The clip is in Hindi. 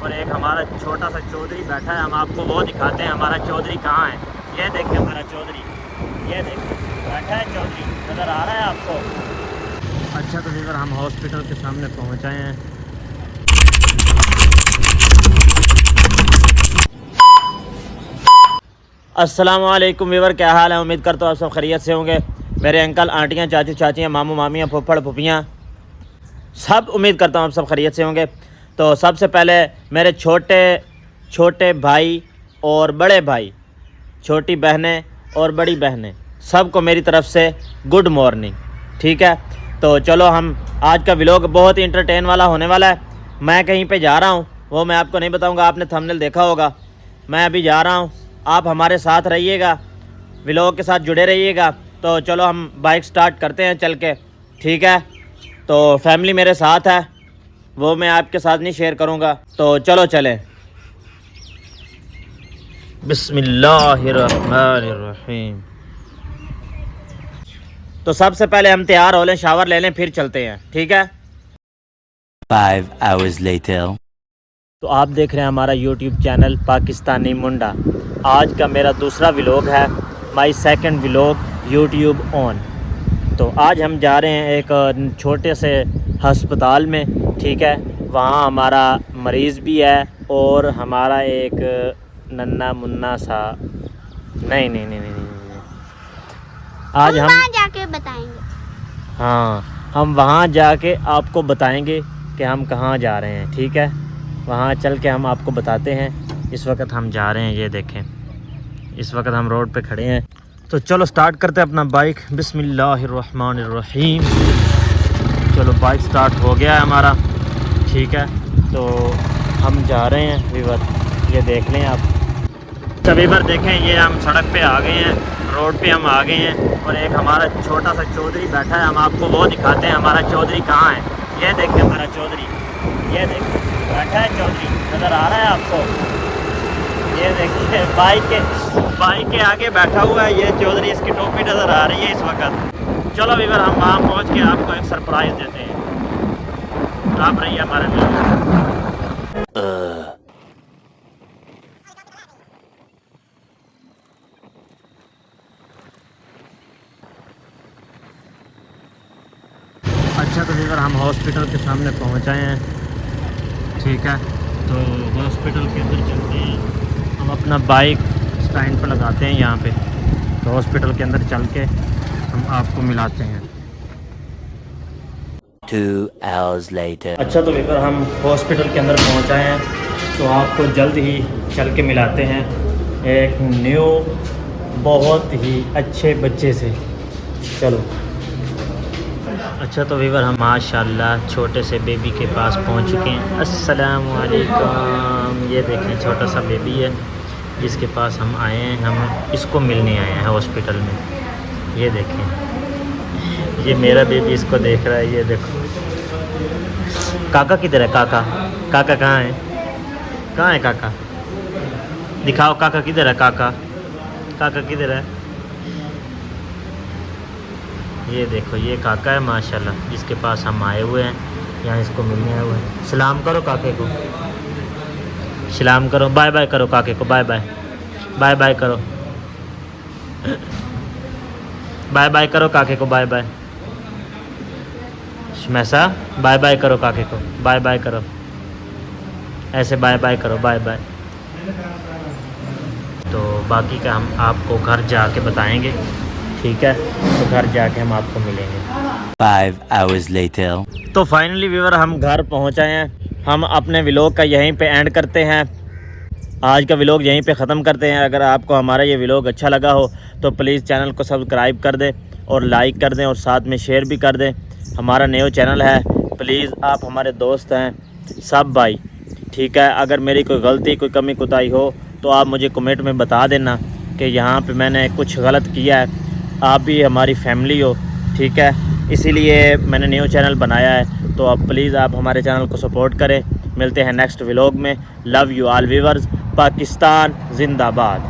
और एक हमारा छोटा सा चौधरी बैठा है। हम आपको वो दिखाते हैं हमारा चौधरी कहाँ है। ये देखिए हमारा चौधरी, ये देखिए बैठा है चौधरी, नज़र आ रहा है आपको। अच्छा तो वीवर हम हॉस्पिटल के सामने पहुँचाए हैं। अस्सलाम वालेकुम वीवर, क्या हाल है? उम्मीद करता हूँ आप सब खैरियत से होंगे। मेरे अंकल आंटियाँ चाचू चाचियाँ मामू मामियाँ फुफ्फड़ फुफियाँ सब उम्मीद करता हूँ आप सब खैरियत से होंगे। तो सबसे पहले मेरे छोटे भाई और बड़े भाई, छोटी बहनें और बड़ी बहनें, सबको मेरी तरफ से गुड मॉर्निंग। ठीक है, तो चलो हम आज का व्लॉग बहुत ही इंटरटेन वाला होने वाला है। मैं कहीं पे जा रहा हूँ, वो मैं आपको नहीं बताऊँगा, आपने थंबनेल देखा होगा। मैं अभी जा रहा हूँ, आप हमारे साथ रहिएगा, व्लॉग के साथ जुड़े रहिएगा। तो चलो हम बाइक स्टार्ट करते हैं चल के। ठीक है, तो फैमिली मेरे साथ है, वो मैं आपके साथ नहीं शेयर करूँगा। तो चलो चलें। बिस्मिल्लाहिर्रहमानिर्रहीम। तो सबसे पहले हम तैयार हो लें, शावर ले लें, फिर चलते हैं। ठीक है। 5 hours later. तो आप देख रहे हैं हमारा YouTube चैनल पाकिस्तानी मुंडा। आज का मेरा दूसरा व्लॉग है, my second vlog YouTube on. तो आज हम जा रहे हैं एक छोटे से हस्पताल में। ठीक है, वहाँ हमारा मरीज़ भी है और हमारा एक नन्ना मुन्ना सा नहीं आज हम वहाँ जाके बताएंगे। हाँ, हम वहाँ जाके आपको बताएंगे कि हम कहाँ जा रहे हैं। ठीक है, वहाँ चल के हम आपको बताते हैं। इस वक्त हम जा रहे हैं, ये देखें, इस वक्त हम रोड पे खड़े हैं। तो चलो स्टार्ट करते हैं अपना बाइक। बिस्मिल्लाहिर्रहमानिर्रहीम। चलो बाइक स्टार्ट हो गया है हमारा। ठीक है, तो हम जा रहे हैं वीवर, ये देख लें आप। तो वीवर देखें, ये हम सड़क पे आ गए हैं, रोड पे हम आ गए हैं और एक हमारा छोटा सा चौधरी बैठा है। हम आपको वो दिखाते हैं हमारा चौधरी कहाँ है। ये देखिए हमारा चौधरी, ये देखिए बैठा है चौधरी, नज़र आ रहा है आपको। ये देखिए बाइक के आगे बैठा हुआ है ये चौधरी, इसकी टोपी नज़र आ रही है इस वक्त। चलो वीवर हम वहाँ पहुँच के आपको एक सरप्राइज़ देते हैं। आप रहिए हमारे में। अच्छा तो वीवर हम हॉस्पिटल के सामने पहुँचाए हैं। ठीक है, तो हॉस्पिटल के अंदर चलते हैं। हम अपना बाइक स्टैंड पर लगाते हैं यहाँ पे, तो हॉस्पिटल के अंदर चल के हम आपको मिलाते हैं। 2 hours later. अच्छा तो वीवर हम हॉस्पिटल के अंदर पहुँचाए हैं, तो आपको जल्द ही चल के मिलाते हैं एक न्यू बहुत ही अच्छे बच्चे से। चलो। अच्छा तो वीवर हम माशाल्लाह छोटे से बेबी के पास पहुंच चुके हैं। अस्सलाम वालेकुम। ये देखें छोटा सा बेबी है जिसके पास हम आए हैं, हम इसको मिलने आए हैं हॉस्पिटल में। ये देखें, ये मेरा बेबी इसको देख रहा है। ये देखो, काका किधर है? काका कहाँ है? कहाँ है काका? दिखाओ काका किधर है? काका किधर है? ये देखो, ये काका है माशाल्लाह जिसके पास हम आए हुए हैं, यहाँ इसको मिलने आए हुए हैं। सलाम करो काके को, सलाम करो, बाय बाय करो काके को, बाय बाय, बाय बाय करो, बाय बाय करो काके को, बाय बाय। मैसा बाय बाय करो काके को, बाय बाय करो, ऐसे बाय बाय करो, बाय बाय। तो बाकी का हम आपको घर जाके बताएंगे। ठीक है, तो घर जाके हम आपको मिलेंगे। 5 hours later. तो फाइनली व्यूअर हम घर पहुंच आए हैं। हम अपने व्लॉग का यहीं पे एंड करते हैं, आज का व्लॉग यहीं पे ख़त्म करते हैं। अगर आपको हमारा ये व्लॉग अच्छा लगा हो तो प्लीज़ चैनल को सब्सक्राइब कर दें और लाइक कर दें और साथ में शेयर भी कर दें। हमारा न्यू चैनल है, प्लीज़ आप हमारे दोस्त हैं सब भाई। ठीक है, अगर मेरी कोई गलती कोई कमी कोताही हो तो आप मुझे कमेंट में बता देना कि यहाँ पे मैंने कुछ गलत किया है। आप भी हमारी फैमिली हो, ठीक है, इसीलिए मैंने न्यू चैनल बनाया है। तो आप प्लीज़ आप हमारे चैनल को सपोर्ट करें। मिलते हैं नेक्स्ट व्लॉग में। Love you all viewers. Pakistan जिंदाबाद।